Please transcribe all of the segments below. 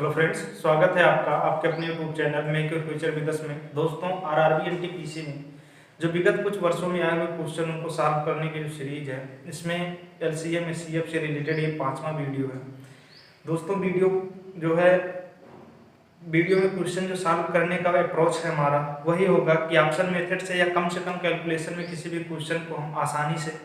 Hello friends, स्वागत है आपका आपके अपने YouTube channel make your future with us में। दोस्तों, आरआरबी एनटीपीसी में जो विगत कुछ वर्षों में आए हुए क्वेश्चन उनको सॉल्व करने की जो सीरीज है, इसमें एलसीएम एचसीएफ से रिलेटेड ये 5वां वीडियो है। दोस्तों, वीडियो में क्वेश्चन जो सॉल्व करने का अप्रोच है हमारा वही होगा कि ऑप्शन मेथड से या कम से कम कैलकुलेशन में किसी भी क्वेश्चन को हम आसानी से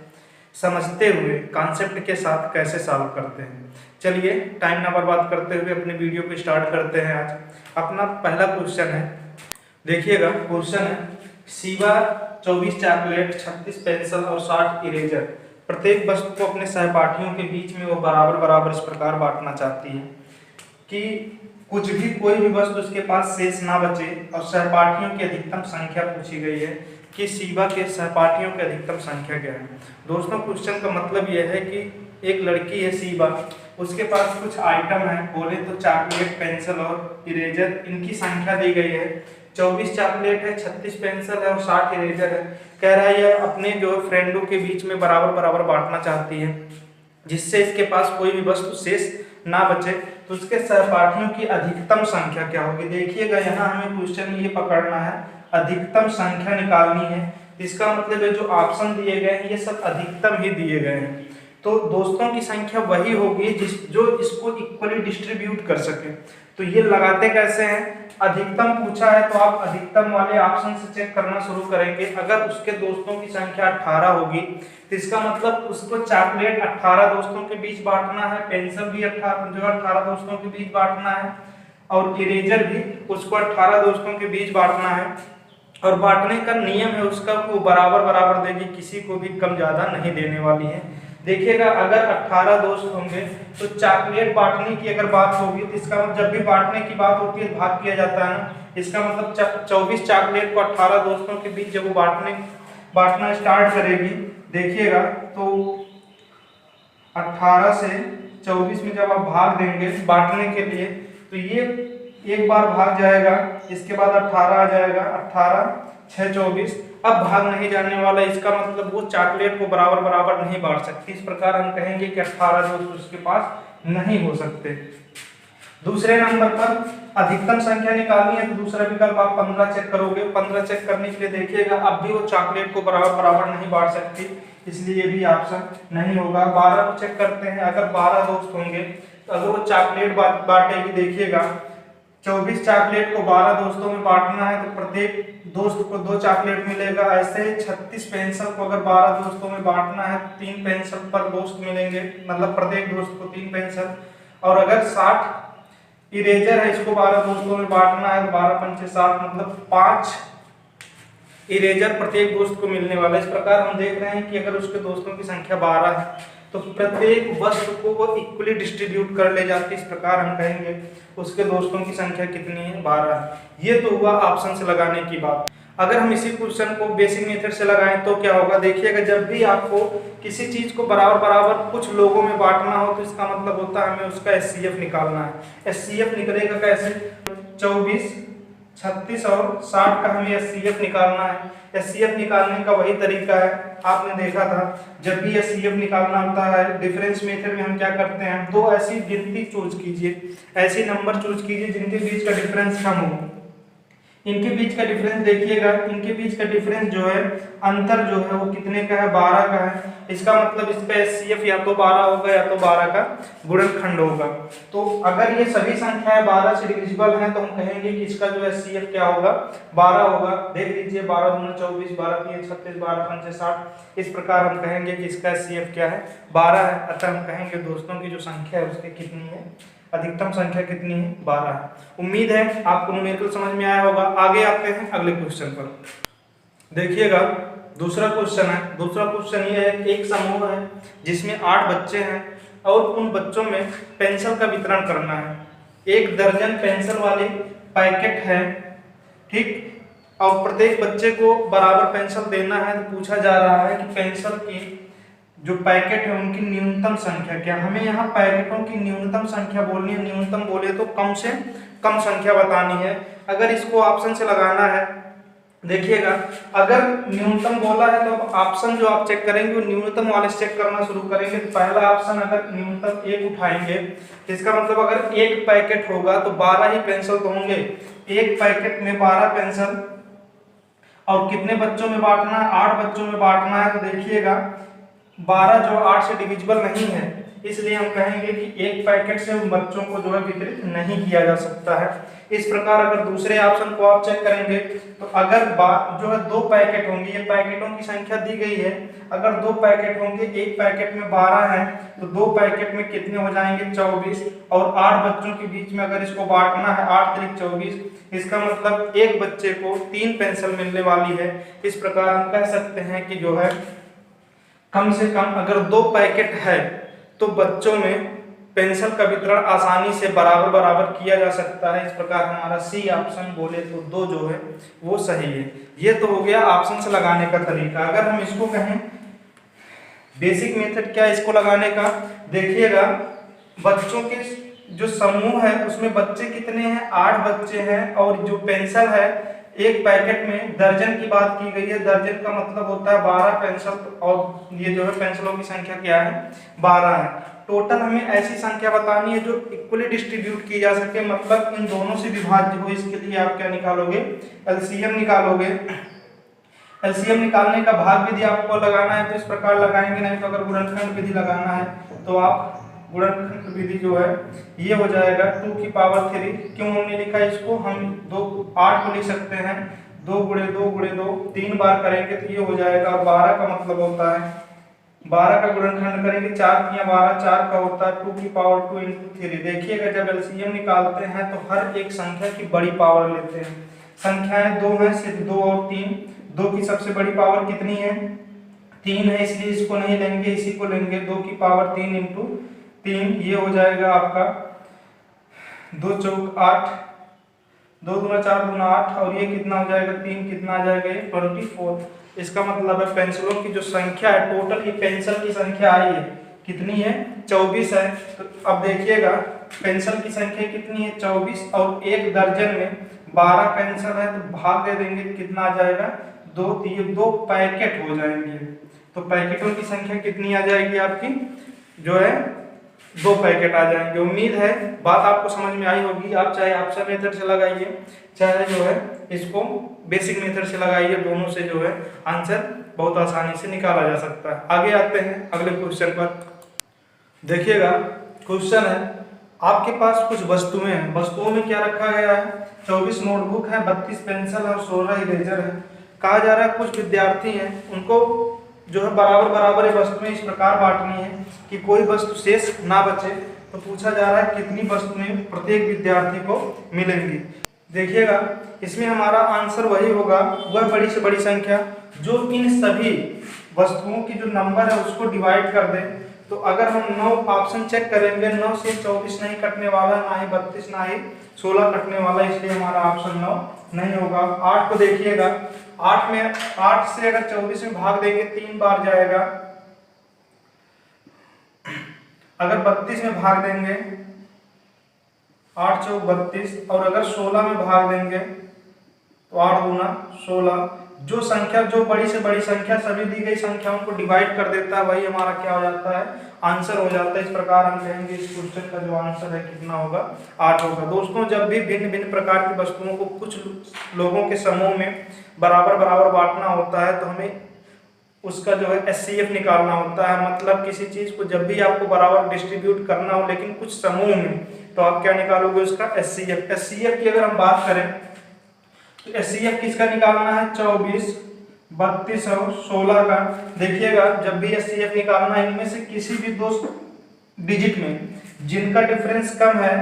समझते हुए कॉन्सेप्ट के साथ कैसे सॉल्व करते हैं। चलिए टाइम ना बर्बाद करते हुए अपने वीडियो को स्टार्ट करते हैं। आज अपना पहला क्वेश्चन है, देखिएगा क्वेश्चन है, शिवा 24 चॉकलेट, 36 पेंसिल और 60 इरेजर प्रत्येक वस्तु को अपने सहपाठियों के बीच में वो बराबर बराबर इस प्रकार बांटना चाहती है कि कुछ भी कोई भी वस्तु उसके पास शेष ना बचे और सहपाठियों की अधिकतम संख्या पूछी गई है कि शिवा के सहपाठियों की अधिकतम संख्या क्या है। दोस्तों, क्वेश्चन का मतलब यह है कि एक लड़की है शिवा, उसके पास कुछ आइटम है, बोले तो चॉकलेट, पेंसिल और इरेजर, इनकी संख्या दी गई है। 24 चॉकलेट है, 36 पेंसिल है और 60 इरेजर है। कह रहा है यह अपने जो फ्रेंडों के बीच में बराबर बराबर बांटना चाहती है जिससे इसके पास कोई भी वस्तु शेष ना बचे। तो उसके सहपाठियों की अधिकतम संख्या क्या होगी। देखिएगा यहाँ हमें क्वेश्चन ये पकड़ना है, अधिकतम संख्या निकालनी है। इसका मतलब है जो ऑप्शन दिए गए हैं ये सब अधिकतम ही दिए गए हैं। तो दोस्तों की संख्या वही होगी जो इसको इक्वली डिस्ट्रीब्यूट कर सके। तो ये लगाते कैसे हैं, अधिकतम पूछा है तो आप अधिकतम वाले ऑप्शन से चेक करना शुरू करेंगे। अगर उसके दोस्तों की संख्या 18 होगी तो इसका मतलब उसको चॉकलेट 18 दोस्तों के बीच बांटना है, पेंसिल भी 18 दोस्तों के बीच बांटना है और इरेजर भी उसको 18 दोस्तों के बीच बांटना है। और बांटने का नियम है उसका वो बराबर बराबर देगी, किसी को भी कम ज्यादा नहीं देने वाली है। देखिएगा अगर 18 दोस्त होंगे तो चॉकलेट बांटने की अगर बात होगी तो इसका मतलब जब भी बांटने की बात होती है भाग किया जाता है ना। इसका मतलब 24 चॉकलेट को 18 दोस्तों के बीच जब वो बांटना स्टार्ट करेगी, देखिएगा तो 18 से 24 में जब आप भाग देंगे बांटने के लिए तो ये एक बार भाग जाएगा, इसके बाद 18 आ जाएगा, 18 6 24, अब भाग नहीं जाने वाला। इसका मतलब वो चॉकलेट को बराबर बराबर नहीं बांट सकती। इस प्रकार हम कहेंगे कि 18 दोस्त उसके पास नहीं हो सकते। दूसरे नंबर पर अधिकतम संख्या निकालनी है तो दूसरा विकल्प आप 15 चेक करोगे। 15 चेक करने के लिए देखिएगा अब भी वो चॉकलेट को बराबर बराबर नहीं बांट सकती, इसलिए ये भी ऑप्शन नहीं होगा। 12 को चेक करते हैं, अगर 12 दोस्त होंगे तो अगर वो चॉकलेट बांटेगी, देखिएगा 24 चॉकलेट को 12 दोस्तों में बांटना है तो प्रत्येक दोस्त को 2 चॉकलेट मिलेगा। ऐसे 36 पेंसिल को अगर 12 दोस्तों में बांटना है तो 3 पेंसिल पर दोस्त मिलेंगे, मतलब प्रत्येक दोस्त को 3 पेंसिल। और अगर 60 इरेजर है, इसको 12 दोस्तों में बांटना है तो 12 पंचे 60, मतलब 5 इरेजर प्रत्येक दोस्त को मिलने वाला। इस प्रकार हम देख रहे हैं कि अगर उसके दोस्तों की संख्या 12 है तो प्रत्येक वस्तु को वो इक्वली डिस्ट्रीब्यूट कर ले जाती है। इस प्रकार हम कहेंगे उसके दोस्तों की संख्या कितनी है, 12 है। ये तो हुआ ऑप्शन से लगाने की बात। अगर हम इसी क्वेश्चन को बेसिक मेथड से लगाएं तो क्या होगा, देखिएगा जब भी आपको किसी चीज को बराबर बराबर कुछ लोगों में बांटना हो तो इसका मतलब होता है हमें उसका एचसीएफ निकालना है। एचसीएफ निकलेगा कैसे, 24 36 और 60 का हमें एचसीएफ निकालना है। एचसीएफ निकालने का वही तरीका है, आपने देखा था जब भी एचसीएफ निकालना होता है डिफरेंस मेथड में हम क्या करते हैं, दो ऐसी गिनती चूज कीजिए, ऐसी नंबर चूज कीजिए जिनके बीच का डिफरेंस कम हो। इनके बीच का डिफरेंस देखिएगा, इनके बीच का डिफरेंस जो है, अंतर जो है वो कितने का है, 12 का है। इसका मतलब इसका एचसीएफ या तो 12 होगा या तो 12 का गुणनखंड होगा। तो अगर ये सभी संख्याएं 12 से डिविजिबल हैं तो हम कहेंगे कि इसका जो एचसीएफ क्या होगा, 12 होगा। देख लीजिए 12 दूनी 24, 12 तीन 36, 12 पंचे 60। इस प्रकार हम कहेंगे कि इसका एचसीएफ क्या है, 12 है। अतः हम कहेंगे दोस्तों की जो संख्या है उसकी कितनी है, अधिकतम संख्या कितनी है, 12 है। उम्मीद है आपको न्यूमेरिकल समझ में आया होगा। आगे आते हैं अगले क्वेश्चन पर। देखिएगा दूसरा क्वेश्चन है। दूसरा क्वेश्चन ये है कि एक समूह है जिसमें 8 बच्चे हैं और उन बच्चों में पेंसिल का वितरण करना है। 1 दर्जन पेंसिल वाले पैकेट है, ठीक, और प्रत्येक बच्चे को बराबर पेंसिल देना है। तो पूछा जा रहा है कि पेंसिल की जो पैकेट है उनकी न्यूनतम संख्या क्या। हमें यहाँ पैकेटों की न्यूनतम संख्या बोलनी है। न्यूनतम बोले तो कम से कम संख्या बतानी है। अगर इसको ऑप्शन से लगाना है, देखिएगा, अगर न्यूनतम बोला है तो अब ऑप्शन जो आप चेक करेंगे वो न्यूनतम वाले से चेक करना शुरू करेंगे। तो पहला ऑप्शन अगर न्यूनतम एक उठाएंगे, इसका मतलब अगर एक पैकेट होगा तो 12 ही पेंसिल तो होंगे। एक पैकेट में 12 पेंसिल, और कितने बच्चों में बांटना है? 8 बच्चों में बांटना है। तो देखिएगा 12 जो 8 से डिविजिबल नहीं है, इसलिए हम कहेंगे कि एक पैकेट से उन बच्चों को जो है वितरित नहीं किया जा सकता है। इस प्रकार अगर दूसरे ऑप्शन को आप चेक करेंगे तो अगर जो है 2 पैकेट होंगे, ये पैकेटों की संख्या दी गई है, अगर 2 पैकेट होंगे, एक पैकेट में 12 है तो 2 पैकेट में कितने हो जाएंगे? 24, और 8 बच्चों के बीच में अगर इसको बांटना है 8 त्रिक 24, इसका मतलब एक बच्चे को 3 पेंसिल मिलने वाली है। इस प्रकार हम कह सकते हैं कि जो है कम से कम अगर 2 पैकेट है तो बच्चों में पेंसिल का वितरण आसानी से बराबर बराबर किया जा सकता है। इस प्रकार हमारा सी ऑप्शन बोले तो 2 जो है वो सही है। ये तो हो गया ऑप्शन से लगाने का तरीका। अगर हम इसको कहें बेसिक मेथड क्या है इसको लगाने का, देखिएगा बच्चों के जो समूह है उसमें बच्चे कितने हैं? 8 बच्चे हैं, और जो पेंसिल है एक पैकेट में दर्जन की बात की गई है, दर्जन का मतलब होता है 12 पेंसिल, और ये जो है पेंसिलों की संख्या क्या है? 12 है। टोटल हमें ऐसी संख्या बतानी है जो इक्वली डिस्ट्रीब्यूट की जा सके, मतलब इन दोनों से विभाज्य हो। इसके लिए आप क्या निकालोगे? एलसीएम निकालोगे। एलसीएम निकालने का भाग विधि आपको लगाना है तो इस प्रकार लगाएंगे, नहीं तो अगर गुणनखंड विधि लगाना है तो आप गुणनखंड विधि जो है ये हो जाएगा 2 की पावर 3। क्यों हमने लिखा इसको? हम 8 को लिख सकते हैं 2 गुणे 2 गुणे 2, 3 बार करेंगे तो ये हो जाएगा। और 12 का मतलब होता है 12 का गुणनखंड करेंगे 4 या 12, 4 का होता है 2 की पावर 2 × 3। देखिएगा जब एलसीएम निकालते हैं तो हर एक संख्या की बड़ी पावर लेते हैं। संख्याएं 2 है, सिर्फ 2 और 3। 2 की सबसे बड़ी पावर कितनी है? 3 है, इसलिए इसको नहीं लेंगे, इसी को लेंगे। 2 की पावर 3 × 3, ये हो जाएगा आपका 2 चौक 8, 2 दूना 4 दूना 8, और ये कितना हो जाएगा? 3 कितना आ जाएगा? ये 24। इसका मतलब है पेंसिलों की जो संख्या है, टोटल ये पेंसिल की संख्या आई है कितनी है? 24 है। तो अब देखिएगा पेंसिल की संख्या कितनी है? 24, और एक दर्जन में 12 पेंसिल है तो भाग दे देंगे, कितना आ जाएगा? 2, तो ये 2 पैकेट हो जाएंगे। तो पैकेटों की संख्या कितनी आ जाएगी आपकी? जो है 2 पैकेट आ जाएंगे। उम्मीद है बात आपको समझ में आई होगी। आप चाहे ऑप्शन मेथड से लगाइए, चाहे जो है इसको बेसिक मेथड से लगाइए, दोनों से जो है आंसर बहुत आसानी से निकाला जा सकता है। आगे आते हैं अगले क्वेश्चन पर। देखिएगा क्वेश्चन है, आपके पास कुछ वस्तुएं हैं, वस्तुओं में क्या रखा गया है? 24 नोटबुक है, 32 पेंसिल और 16 इरेजर है। कहा जा रहा है कुछ विद्यार्थी हैं, उनको जो है बराबर बराबर ये वस्तुएं इस प्रकार बांटनी है कि कोई वस्तु शेष ना बचे। तो पूछा जा रहा है कितनी वस्तुएं प्रत्येक विद्यार्थी को मिलेंगी। देखिएगा इसमें हमारा आंसर वही होगा, वह बड़ी से बड़ी संख्या जो इन सभी वस्तुओं की जो नंबर है उसको डिवाइड कर दे। तो अगर हम 9 ऑप्शन चेक करेंगे, 9 से 24 नहीं कटने वाला, ना ही 32, ना ही 16 कटने वाला, इसलिए हमारा ऑप्शन 9 नहीं होगा। 8 को देखिएगा, 8 से अगर 24 में भाग देंगे 3 बार जाएगा। अगर 32 में भाग देंगे 8 चौक 32, और अगर 16 में भाग देंगे तो 8 दूना 16। जो संख्या जो बड़ी से बड़ी संख्या सभी दी गई संख्याओं को डिवाइड कर देता है वही हमारा क्या हो जाता है? आंसर हो जाता है। इस प्रकार हम कहेंगे इस क्वेश्चन का जो आंसर है कितना होगा? 8 होगा। दोस्तों जब भी भिन्न भिन्न प्रकार की वस्तुओं को कुछ लोगों के समूह में बराबर बराबर बांटना होता है तो हमें उसका जो है एचसीएफ निकालना होता है। मतलब किसी चीज को जब भी आपको बराबर डिस्ट्रीब्यूट करना हो लेकिन कुछ समूह में, तो आप क्या निकालोगे? उसका एचसीएफ। एचसीएफ की अगर हम बात करें तो एचसीएफ किसका निकालना है? 24, 32 और 16 का। देखिएगा जब भी एचसीएफ निकालना है, इनमें से किसी भी 2 डिजिट में जिनका डिफरेंस कम है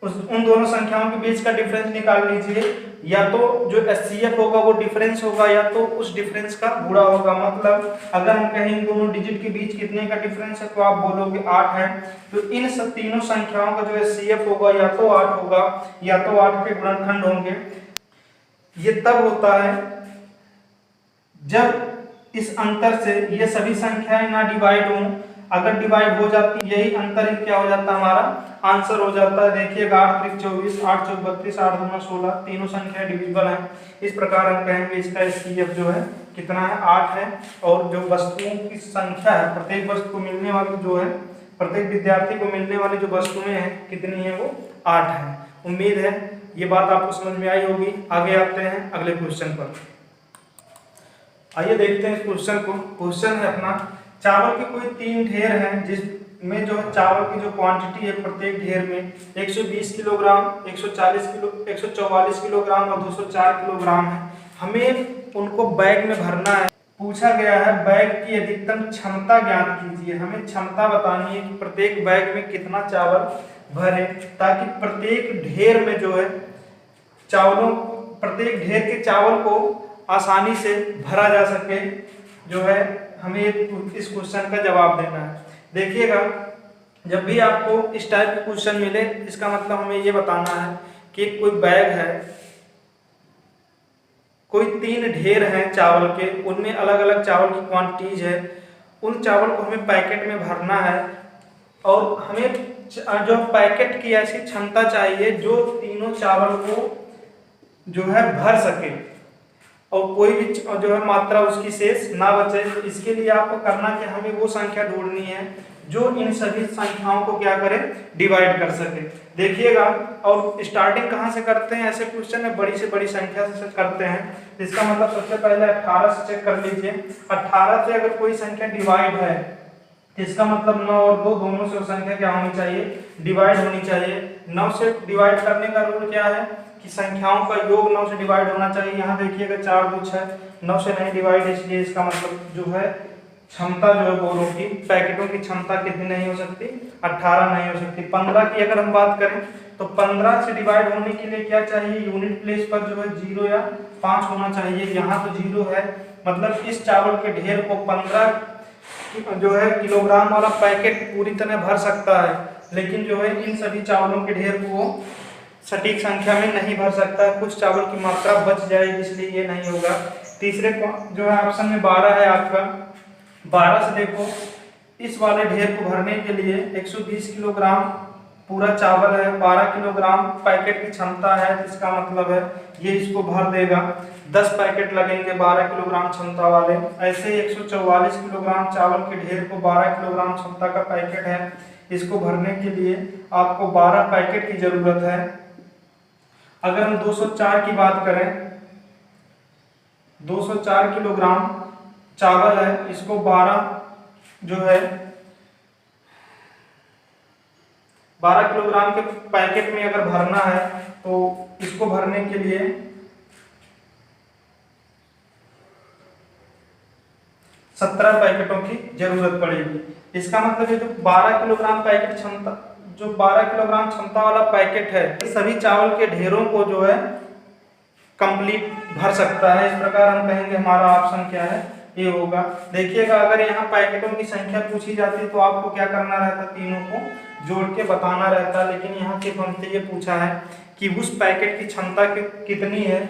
उन दोनों संख्याओं के बीच का डिफरेंस निकाल लीजिए। या तो जो एचसीएफ होगा वो डिफरेंस होगा, या तो उस डिफरेंस का गुणा होगा। मतलब अगर हम कहें इन दोनों डिजिट के बीच कितने का डिफरेंस है तो आप बोलोगे 8 है। तो इन सब तीनों संख्याओं का जो एचसीएफ होगा या तो 8 होगा या तो 8 के गुणनखंड होंगे। ये तब होता है जब इस अंतर से ये सभी संख्याएं ना डिवाइड हों। अगर डिवाइड हो जाती यही अंतर ही क्या हो जाता है, हमारा आंसर हो जाता है। देखिएगा 8 3 24, 8 4 32, 8 2 16, तीनों संख्या डिविजिबल है। इस प्रकार हम कहेंगे इसका एचसीएफ जो है कितना है, 8 है। और जो वस्तुओं की संख्या है, प्रत्येक वस्तु को मिलने वाली जो है, प्रत्येक विद्यार्थी को मिलने वाली जो वस्तुएं हैं कितनी है, वो 8 है। उम्मीद है ये बात आपको समझ में आई होगी। आगे आते हैं अगले क्वेश्चन पर। आइए देखते हैं इस क्वेश्चन को। क्वेश्चन है अपना, चावल के कोई 3 ढेर हैं जिसमें जो है चावल की जो क्वांटिटी है प्रत्येक ढेर में 120 किलोग्राम, 144 किलोग्राम और 204 किलोग्राम है। हमें उनको बैग में भरना है। पूछा गया है बैग की अधिकतम क्षमता ज्ञात कीजिए। हमें क्षमता बतानी है कि प्रत्येक बैग में कितना चावल भरे, ताकि प्रत्येक ढेर में जो है प्रत्येक ढेर के चावल को आसानी से भरा जा सके। जो है हमें इस क्वेश्चन का जवाब देना है। देखिएगा जब भी आपको इस टाइप के क्वेश्चन मिले, इसका मतलब हमें ये बताना है कि कोई बैग है, कोई 3 ढेर हैं चावल के, उनमें अलग अलग चावल की क्वांटिटीज है। उन चावल को हमें पैकेट में भरना है और हमें जो पैकेट की ऐसी क्षमता चाहिए जो तीनों चावल को जो है भर सके और कोई भी जो है मात्रा उसकी शेष ना बचे। तो इसके लिए आपको करना कि हमें वो संख्या ढूंढनी है जो इन सभी संख्याओं को क्या करे, डिवाइड कर सके। देखिएगा और स्टार्टिंग कहाँ से करते हैं, ऐसे क्वेश्चन में बड़ी से बड़ी संख्या से करते हैं। इसका मतलब सबसे पहले 18 से चेक कर लीजिए। 18 से अगर कोई संख्या डिवाइड है तो इसका मतलब 9 और 2 दोनों से वो संख्या क्या होनी चाहिए, डिवाइड होनी चाहिए। 9 से डिवाइड करने का रूल क्या है कि संख्याओं का योग 9 से डिवाइड होना चाहिए। यहाँ देखिएगा 4 2 6, 9 से नहीं डिवाइड, इसलिए इसका मतलब जो है क्षमता जो है बोरों की, पैकेटों की क्षमता कितनी नहीं हो सकती, 18 नहीं हो सकती। 15 की अगर हम बात करें तो 15 से डिवाइड होने के लिए क्या चाहिए, यूनिट प्लेस पर जो है 0 या 5 होना चाहिए। यहाँ तो 0 है, मतलब इस चावल के ढेर को 15 जो है किलोग्राम वाला पैकेट पूरी तरह भर सकता है, लेकिन जो है इन सभी चावलों के ढेर को सटीक संख्या में नहीं भर सकता। कुछ चावल की मात्रा बच जाएगी, इसलिए ये नहीं होगा। तीसरे जो है ऑप्शन में 12 है आपका। 12 से देखो, इस वाले ढेर को भरने के लिए 120 किलोग्राम पूरा चावल है, 12 किलोग्राम पैकेट की क्षमता है, इसका मतलब है ये इसको भर देगा। 10 पैकेट लगेंगे 12 किलोग्राम क्षमता वाले। ऐसे ही 144 किलोग्राम चावल के ढेर को 12 किलोग्राम क्षमता का पैकेट है, इसको भरने के लिए आपको 12 पैकेट की जरूरत है। अगर हम 204 की बात करें, 204 किलोग्राम चावल है, इसको 12 जो है 12 किलोग्राम के पैकेट में अगर भरना है तो इसको भरने के लिए 17 पैकेटों की जरूरत पड़ेगी। इसका मतलब है जो 12 किलोग्राम पैकेट क्षमता, जो 12 किलोग्राम क्षमता वाला पैकेट है, सभी चावल के ढेरों को जो है कंप्लीट भर सकता है। इस प्रकार हम कहेंगे हमारा ऑप्शन क्या है, ये होगा। देखिएगा अगर यहाँ पैकेटों की संख्या पूछी जाती तो आपको क्या करना रहता, तीनों को जोड़ के बताना रहता, लेकिन यहाँ सिर्फ हमसे ये पूछा है कि उस पैकेट की क्षमता कितनी है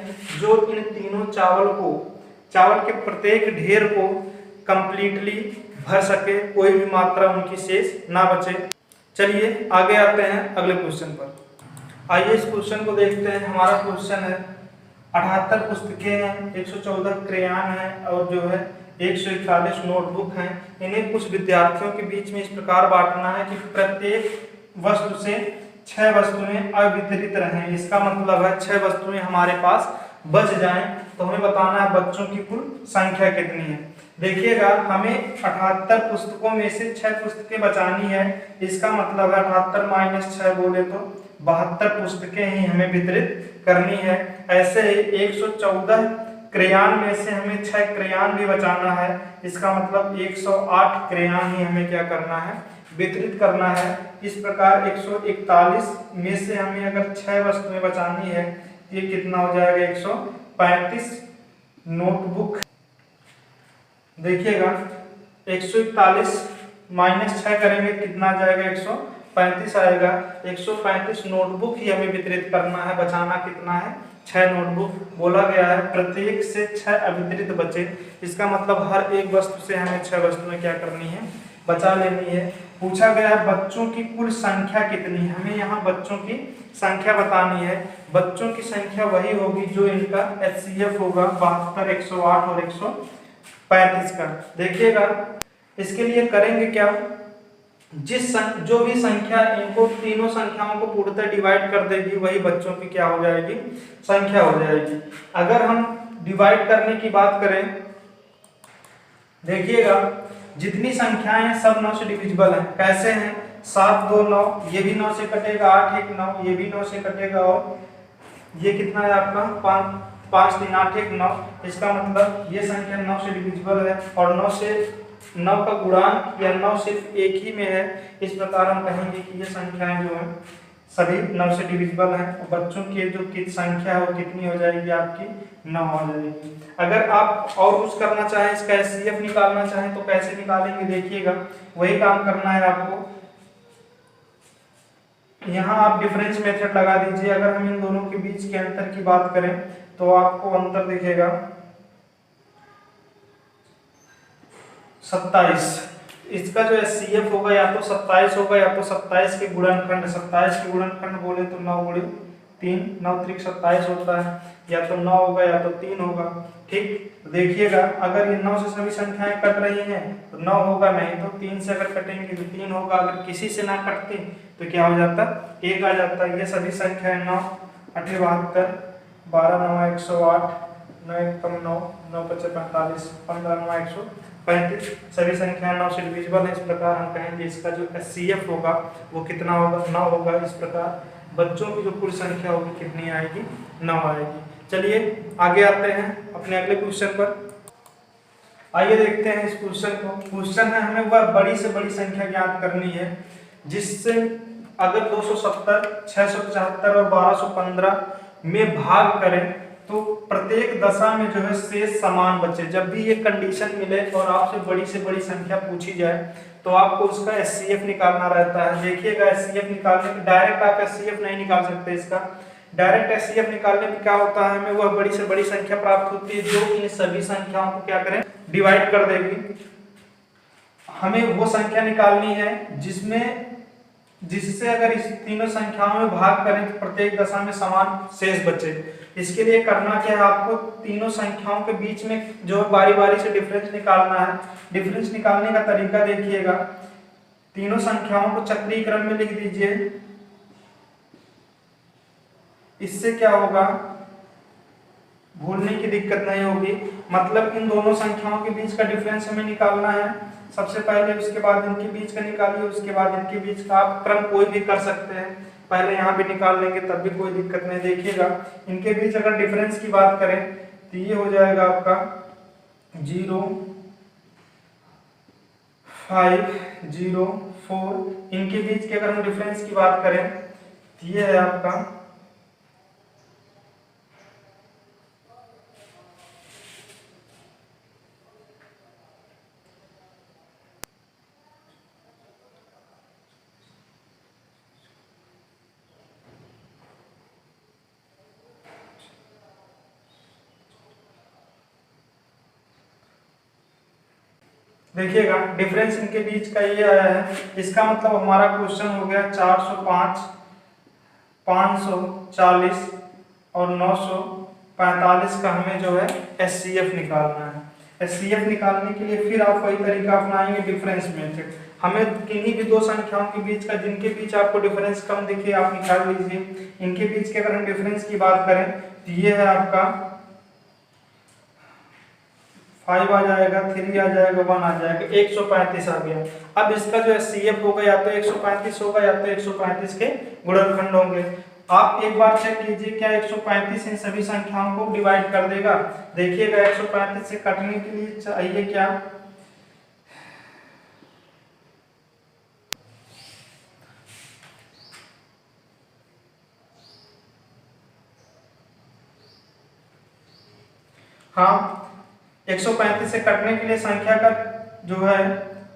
जो इन तीनों चावल के प्रत्येक ढेर को कंप्लीटली भर सके, कोई भी मात्रा उनकी शेष ना बचे। चलिए आगे आते हैं अगले क्वेश्चन पर। आइए इस क्वेश्चन को देखते हैं। हमारा क्वेश्चन है 78 पुस्तकें हैं, 114 क्रेयॉन है और जो है 141 नोटबुक हैं। इन्हें कुछ विद्यार्थियों के बीच में इस प्रकार बांटना है कि प्रत्येक वस्तु से 6 वस्तुएं अवितरित रहें। इसका मतलब है 6 वस्तुएं हमारे पास बच जाएं, तो हमें बताना है बच्चों की कुल संख्या कितनी है। देखिएगा हमें 78 पुस्तकों में से 6 पुस्तकें बचानी है। इसका मतलब है 78 माइनस 6 बोले तो 72 पुस्तकें ही हमें वितरित करनी है। ऐसे ही 114 क्रेयॉन में से हमें 6 क्रेयॉन भी बचाना है। इसका मतलब 108 क्रेयॉन ही हमें क्या करना है, वितरित करना है। इस प्रकार 141 में से हमें अगर 6 वस्तुएं बचानी है, ये कितना हो जाएगा, 135 नोटबुक। देखिएगा 141 माइनस 6 करेंगे कितना आ जाएगा, 135 आएगा। 135 नोटबुक ही हमें वितरित करना है। बचाना कितना है, 6 नोटबुक। बोला गया है प्रत्येक से 6 अवितरित बचे। इसका मतलब हर एक वस्तु से हमें 6 वस्तुएं क्या करनी है, बचा लेनी है। पूछा गया है बच्चों की कुल संख्या कितनी है, हमें यहाँ बच्चों की संख्या बतानी है। बच्चों की संख्या वही होगी जो इनका HCF होगा 72, 108 और 135 का। देखिएगा इसके लिए करेंगे क्या, जो भी संख्या इनको तीनों संख्याओं को पूर्णतः डिवाइड कर देगी वही बच्चों की क्या हो जाएगी, संख्या हो जाएगी। अगर हम डिवाइड करने की बात करें, देखिएगा जितनी संख्याएं हैं सब 9 से डिविजिबल हैं। कैसे हैं, 7 2 9, ये भी 9 से कटेगा, 8 1 9, ये भी 9 से कटेगा, और ये कितना है आपका 5 3 8 1 9। इसका मतलब ये संख्या 9 से डिविजिबल है, और 9 से 9 का गुणांक या 9 सिर्फ एक ही में है। इस प्रकार हम कहेंगे कि ये संख्याएं जो हैं सभी 9 से डिविजिबल हैं। बच्चों की जो संख्या है वो कितनी हो जाएगी, आपकी 9 हो जाएगी। अगर आप और कुछ करना चाहें, इसका HCF निकालना चाहें तो कैसे निकालेंगे, देखिएगा वही काम करना है आपको। यहाँ आप डिफरेंस मेथड लगा दीजिए। अगर हम इन दोनों के बीच के अंतर की बात करें तो आपको अंतर दिखेगा 27। इसका जो HCF होगा या तो 27 होगा या तो 27 के गुणनखंड, 27 के गुणनखंड बोले तो 9 गुणे 3, 9 त्रिक 27 होता है, या तो 9 होगा या तो 3 होगा। ठीक, देखिएगा अगर ये 9 से सभी संख्याएं कट रही हैं तो 9 होगा, नहीं तो 3 से अगर कटेंगे तो 3 होगा। अगर किसी से ना कटती तो क्या हो जाता, 1 आ जाता। ये सभी संख्याएं 9 8 72, 12 9 108, 9 1 9, 9 5 45, 15 9 135, सभी संख्याएं 9 से डिविजिबल है। इस प्रकार हम कहेंगे इसका जो HCF होगा वो कितना होगा, 9 होगा। इस प्रकार बच्चों की जो कुल संख्या होगी कितनी आएगी, 9 आएगी। चलिए आगे आते हैं अपने अगले क्वेश्चन पर। आइए देखते हैं इस क्वेश्चन को। क्वेश्चन है हमें वह बड़ी से बड़ी संख्या ज्ञात करनी है जिससे अगर 270, 675 और 1215 में भाग करें तो प्रत्येक दशा में जो है शेष समान बचे। जब भी ये कंडीशन मिले और आपसे बड़ी से बड़ी संख्या पूछी जाए तो आपको उसका HCF निकालना रहता है। देखिएगा HCF निकालने डायरेक्ट आप HCF नहीं निकाल सकते। इसका डायरेक्ट HCF निकालने में क्या होता है, हमें वह बड़ी से बड़ी संख्या प्राप्त होती है जो इन सभी संख्याओं को क्या करें, डिवाइड कर देगी। हमें वो संख्या निकालनी है जिससे अगर इस तीनों संख्याओं में भाग करें तो प्रत्येक दशा में समान शेष बचे। इसके लिए करना क्या है, आपको तीनों संख्याओं के बीच में जो है बारी बारी से डिफरेंस निकालना है। डिफरेंस निकालने का तरीका देखिएगा, तीनों संख्याओं को चक्रीय क्रम में लिख दीजिए। इससे क्या होगा, भूलने की दिक्कत नहीं होगी। मतलब इन दोनों संख्याओं के बीच का डिफरेंस हमें निकालना है सबसे पहले, उसके बाद इनके बीच का निकालिए, उसके बाद इनके बीच का। आप क्रम कोई भी कर सकते हैं, पहले यहाँ भी निकाल लेंगे तब भी कोई दिक्कत नहीं। देखिएगा इनके बीच अगर डिफरेंस की बात करें तो ये हो जाएगा आपका 0 5 0 4। इनके बीच के अगर हम डिफरेंस की बात करें तो ये है आपका 4। देखिएगा डिफरेंस इनके बीच का ये आया है। इसका मतलब हमारा क्वेश्चन हो गया 405, 540 और 945 का हमें जो है HCF निकालना है। HCF निकालने के लिए फिर आप वही तरीका अपनाएंगे, डिफरेंस मेथड। हमें किन्हीं भी दो संख्याओं के बीच का, जिनके बीच आपको डिफरेंस कम दिखे, आप निकाल लीजिए। इनके बीच के अगर हम डिफरेंस की बात करें तो ये है आपका 5 आ जाएगा, 3 आ जाएगा, 1 आ जाएगा, 135 आ गया। अब इसका जो HCF होगा या तो 135 होगा या तो 135 के गुणनखंड होंगे। आप एक बार चेक कीजिए क्या 135 इन सभी संख्याओं को डिवाइड कर देगा। देखिएगा 135 से काटने के लिए चाहिए क्या, हाँ 135 से कटने के लिए संख्या का जो है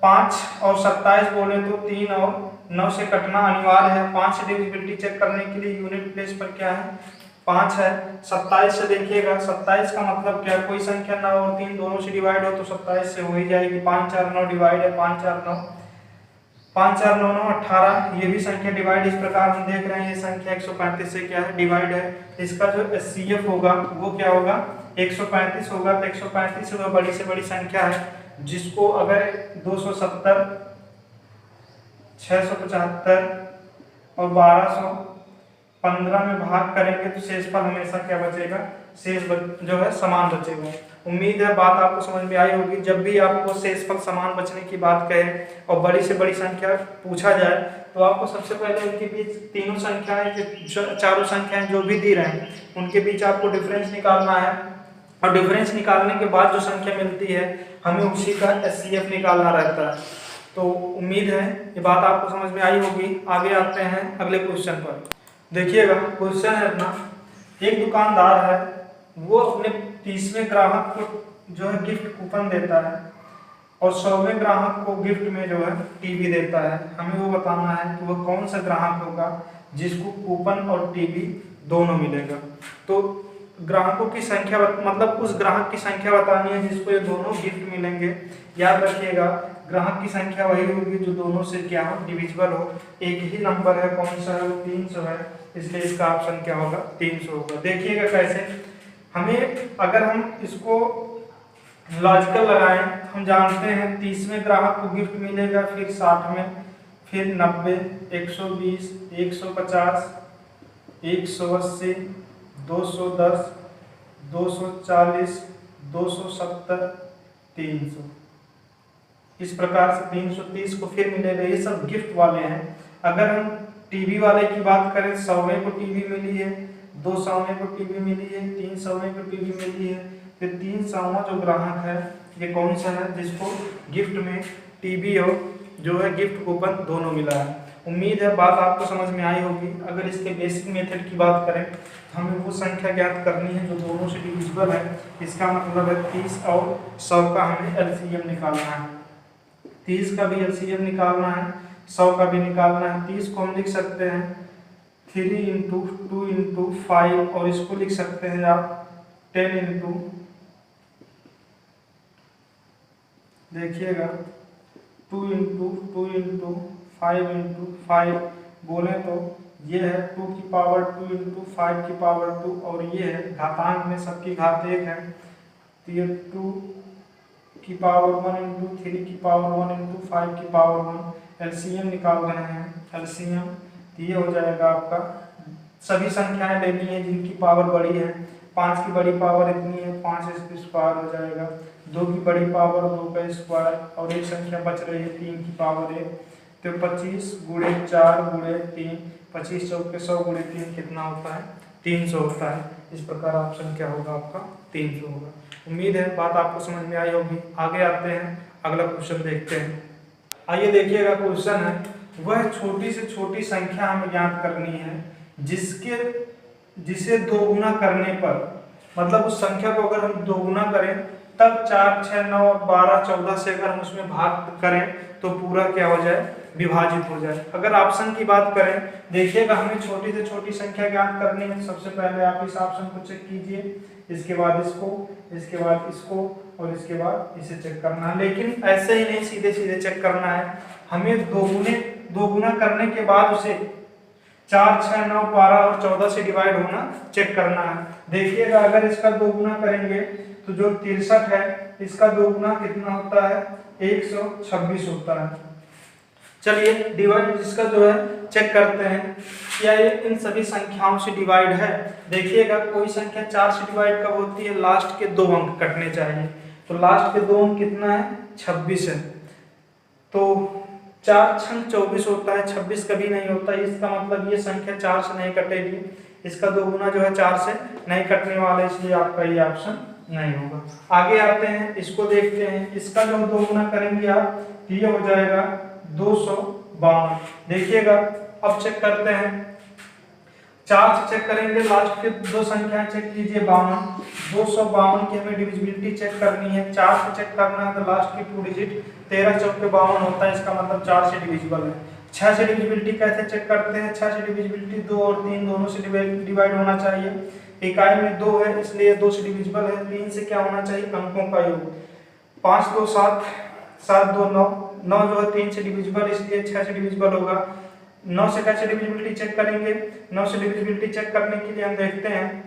5 और 27 बोले तो 3 और 9 से कटना अनिवार्य है। 5 से डिविजिबिलिटी चेक करने के लिए यूनिट प्लेस पर क्या है, 5 है। 27 से देखिएगा, 27 का मतलब क्या, कोई संख्या 9 और 3 दोनों से डिवाइड हो तो 27 से हो ही जाएगी। 5 4 9 डिवाइड है, 5 4 9 5 4 9 9 18। ये भी संख्या डिवाइड इस प्रकार हम देख रहे हैं, ये संख्या 135 से क्या है डिवाइड है। इसका जो HCF होगा वो क्या होगा 135 होगा। तो 135 होगा बड़ी से बड़ी संख्या है, जिसको अगर 270 675 और 1215 में भाग करेंगे तो शेषफल हमेशा क्या बचेगा, जो है समान बचेगा। उम्मीद है बात आपको समझ में आई होगी। जब भी आपको शेषफल समान बचने की बात कहे और बड़ी से बड़ी संख्या पूछा जाए तो आपको सबसे पहले उनके बीच तीनों संख्याएं, चारों संख्याएं जो भी दी रहे हैं उनके बीच आपको डिफरेंस निकालना है, और डिफरेंस निकालने के बाद जो संख्या मिलती है हमें उसी का HCF निकालना रहता है। तो उम्मीद है ये बात आपको समझ में आई होगी। आगे आते हैं अगले क्वेश्चन पर। देखिएगा क्वेश्चन है अपना, एक दुकानदार है वो अपने 30वें ग्राहक को जो है गिफ्ट कूपन देता है और 100वें ग्राहक को गिफ्ट में जो है टीवी देता है। हमें वो बताना है कि वो कौन सा ग्राहक होगा जिसको कूपन और टीवी दोनों मिलेगा। तो ग्राहकों की संख्या मतलब उस ग्राहक की संख्या बतानी है जिसको ये दोनों गिफ्ट मिलेंगे। याद रखिएगा ग्राहक की संख्या वही होगी जो दोनों से क्या हो डिविजिबल हो। एक ही नंबर है, कौन सा है, वो 300 है, इसलिए इसका ऑप्शन क्या होगा 300 होगा। देखिएगा कैसे, हमें अगर हम इसको लॉजिकल लगाएं, हम जानते हैं 30वें ग्राहक को गिफ्ट मिलेगा, फिर 60वें, फिर 90, 120, 150, 180, 210, 240, 270, 300। इस प्रकार से 330 को फिर मिलेगा। ये सब गिफ्ट वाले हैं। अगर हम टीवी वाले की बात करें, 100वें को टीवी मिली है, 200वें को टीवी मिली है, 300वें को टीवी मिली है। फिर 300वां जो ग्राहक है ये कौन सा है जिसको गिफ्ट में टीवी और जो है गिफ्ट कूपन दोनों मिला है। उम्मीद है बात आपको समझ में आई होगी। अगर इसके बेसिक मेथड की बात करें तो हमें वो संख्या ज्ञात करनी है जो दोनों से डिविजिबल है। इसका मतलब है 30 और 100 का हमें LCM निकालना है। 30 का भी LCM निकालना है, 100 का भी निकालना है। 30 को हम लिख सकते हैं 3 × 2 × 5 और इसको लिख सकते हैं आप 10 × देखिएगा 2 × 2 × 5 × 5 बोले तो ये है 2 की पावर 2 × 5 की पावर 2 और ये है घातांक में सबकी घात 1 है तो ये 2 की पावर 1 × 3 की पावर 1 × 5 की पावर 1। LCM निकाल रहे हैं, LCM तो ये हो जाएगा आपका, सभी संख्याएं लेनी है जिनकी पावर बड़ी है। 5 की बड़ी पावर इतनी है, 5 इसका स्क्वायर हो जाएगा। 2 की बड़ी पावर 2 का स्क्वायर और एक संख्या बच रही है 3 की पावर 1, तो 25 × 4 × 3, 25 चौक 100 × 3 कितना होता है 300 होता है। इस प्रकार ऑप्शन क्या होगा आपका 300 होगा। उम्मीद है बात आपको समझ में आई होगी। आगे आते हैं अगला क्वेश्चन देखते हैं। आइए देखिएगा क्वेश्चन है, वह छोटी से छोटी संख्या हमें ज्ञात करनी है जिसे दोगुना करने पर, मतलब उस संख्या को अगर हम दोगुना करें तब 4 6 9 12 14 से अगर हम उसमें भाग करें तो पूरा क्या हो जाए विभाजित हो जाए। अगर ऑप्शन की बात करें, देखिएगा हमें छोटी से छोटी संख्या ज्ञात करनी है। सबसे पहले आप इस ऑप्शन को चेक कीजिए, इसके बाद इसको, इसके बाद इसको और इसके बाद इसे चेक करना है। लेकिन ऐसे ही नहीं सीधे सीधे चेक करना है, हमें दोगुना करने के बाद उसे 4 6 9 12 और 14 से डिवाइड होना चेक करना है। देखिएगा अगर इसका दोगुना करेंगे तो जो 63 है इसका दोगुना कितना होता है 126 होता है। चलिए डिवाइड इसका जो है चेक करते हैं, क्या ये इन सभी संख्याओं से डिवाइड है। देखिएगा कोई संख्या 4 से डिवाइड कब होती है, लास्ट के 2 अंक कटने चाहिए। तो लास्ट के 2 अंक कितना है 26 है, तो 4 छंग 24 होता है, 26 कभी नहीं होता। इसका मतलब ये संख्या 4 से नहीं कटेगी, इसका दोगुना जो है 4 से नहीं कटने वाला, इसलिए आपका ये ऑप्शन नहीं होगा। आगे आते हैं, इसको देखते हैं। इसका जो दोगुना करेंगे आप ये हो जाएगा 252। देखिएगा अब चेक करते हैं, 4 से चेक करेंगे, लास्ट के 2 संख्याएं चेक कीजिए 52। 252 की हमें डिविजिबिलिटी चेक करनी है, 4 से चेक करना है तो लास्ट की 2 डिजिट 13 चौक 52 होता है, इसका मतलब 4 से डिविजिबल है। 6 से डिविजिबिलिटी कैसे चेक करते हैं, 6 से डिविजिबिलिटी 2 और 3 दोनों से डिवाइड होना चाहिए। इकाई में 2 है इसलिए 2 से डिविजिबल है। 3 से क्या होना चाहिए अंकों का योग, 5 2 7, 7 2 9, 9 जो है 3 से डिविजिबल, इसलिए 6 से डिविजिबल होगा। 9 से कैसे डिविजिबिलिटी चेक करेंगे? 9 से डिविजिबिलिटी चेक करने के लिए हम देखते हैं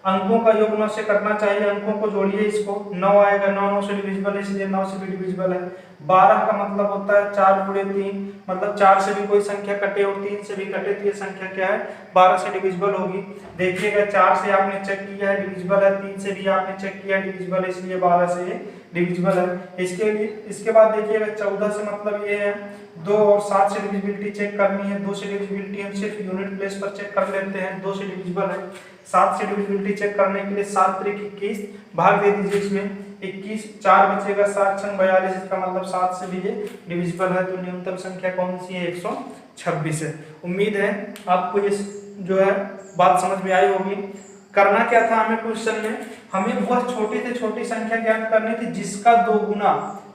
अंकों का योग 9 से करना चाहिए। अंकों को जोड़िए, इसको 9 आएगा, 9 9 से डिविजिबल है, इसलिए 9 से भी डिविजिबल है। 12 का मतलब होता है 4 गुणे 3, मतलब 4 से भी कोई संख्या कटे और 3 से भी कटे तो ये संख्या क्या है? 12 से डिविजिबल होगी। देखिएगा 4 से आपने चेक किया है डिविजिबल है, 3 से भी आपने चेक किया है डिविजिबल है, इसलिए 12 से ये डिविजिबल है। इसके बाद देखिएगा 14 से मतलब ये है 2 और 7 से डिविजिबिलिटी चेक करनी है। 2 से डिविजिबिलिटी हम सिर्फ यूनिट प्लेस पर चेक कर लेते हैं, 2 से डिविजिबल है। 7 से डिविजिबिलिटी चेक करने के लिए 7 त्रिक 21 भाग दे दीजिए, इसमें 21 4 बचेगा, 7 6 42, इसका मतलब 7 से भी ये डिविजिबल है। तो न्यूनतम संख्या कौन सी है? 126 है। उम्मीद है आपको ये जो है बात समझ में आई होगी। करना क्या था हमें क्वेश्चन में? हमें वह छोटी से छोटी संख्या ज्ञात करनी थी जिसका 2 गुना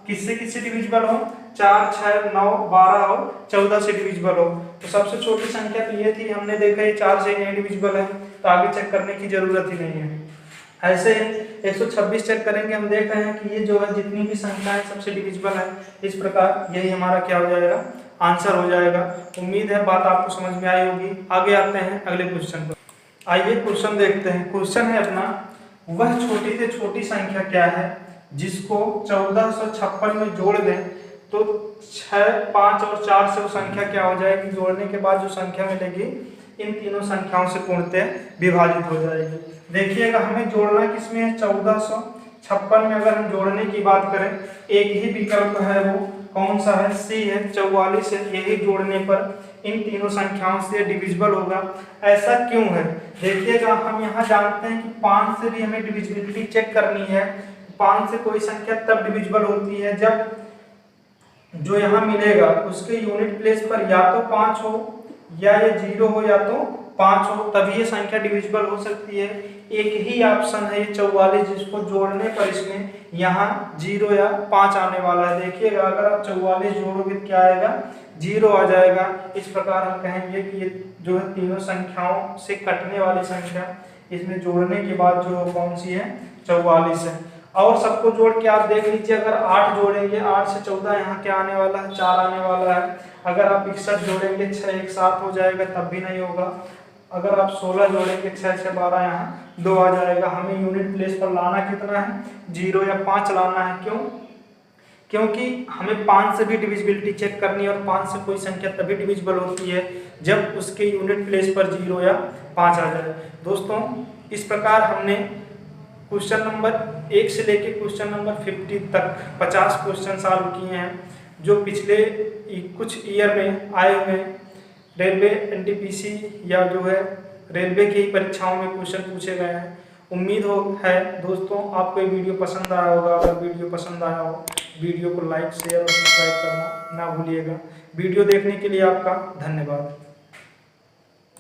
किससे डिविजिबल हो? 4 6 9 12 हो, 14 से डिविजिबल हो। तो सबसे छोटी संख्या तो ये थी, हमने देखा ये 4 से नहीं डिविजिबल है, तो आगे चेक करने की जरूरत ही नहीं है। ऐसे ही 126 चेक करेंगे, हम देख रहे हैं कि ये जो है जितनी भी संख्या है सबसे डिविजिबल है। इस प्रकार यही हमारा क्या हो जाएगा? आंसर हो जाएगा। उम्मीद है बात आपको समझ में आई होगी। आगे आते हैं अगले क्वेश्चन पर। आइए क्वेश्चन देखते हैं। क्वेश्चन है अपना, वह छोटी से छोटी संख्या क्या है जिसको 1456 में जोड़ दें तो 6 5 और 4 से वो संख्या क्या हो जाएगी? जोड़ने के बाद जो संख्या मिलेगी इन तीनों संख्याओं से पूर्णतः विभाजित हो जाएगी। देखिएगा हमें जोड़ना किसमें है? 1456 में अगर हम जोड़ने की बात करें, एक ही विकल्प है, वो कौन सा है? सी है, 44 है। यही जोड़ने पर इन तीनों संख्याओं से डिविजिबल होगा। ऐसा क्यों है? देखिएगा हम यहाँ जानते हैं कि 5 से भी हमें डिविजिबिलिटी चेक करनी है। 5 से कोई संख्या तब डिविजिबल होती है जब जो यहाँ मिलेगा उसके यूनिट प्लेस पर या तो 5 हो या ये 0 हो या तो 5 हो, तभी ये संख्या डिविजिबल हो सकती है। एक ही ऑप्शन है ये 44, जिसको जोड़ने पर इसमें यहाँ 0 या 5 आने वाला है। देखिएगा अगर आप 44 जोड़ोगे तो क्या आएगा? 0 आ जाएगा। इस प्रकार हम कहेंगे कि ये जो है तीनों संख्याओं से कटने वाली संख्या इसमें जोड़ने के बाद जो कौन सी है? 44 है। और सबको जोड़ के आप देख लीजिए, अगर 8 जोड़ेंगे, 8 से 14 यहाँ क्या आने वाला है? 4 आने वाला है। अगर आप 61 जोड़ेंगे 6 एक साथ हो जाएगा, तब भी नहीं होगा। अगर आप 16 जोड़ेंगे 6 से 12 यहाँ 2 आ जाएगा। हमें यूनिट प्लेस पर लाना कितना है? 0 या 5 लाना है। क्यों? क्योंकि हमें 5 से भी डिविजिबिलिटी चेक करनी है और 5 से कोई संख्या तभी डिविजिबल होती है जब उसके यूनिट प्लेस पर 0 या 5 आ जाए। दोस्तों इस प्रकार हमने क्वेश्चन नंबर 1 से लेके क्वेश्चन नंबर 50 तक 50 क्वेश्चन सॉल्व किए हैं, जो पिछले कुछ ईयर में आए हुए रेलवे एनटीपीसी या जो है रेलवे की परीक्षाओं में क्वेश्चन पूछे गए हैं। उम्मीद है दोस्तों आपको ये वीडियो पसंद आया होगा। अगर वीडियो पसंद आया हो, वीडियो को लाइक शेयर और सब्सक्राइब करना ना भूलिएगा। वीडियो देखने के लिए आपका धन्यवाद।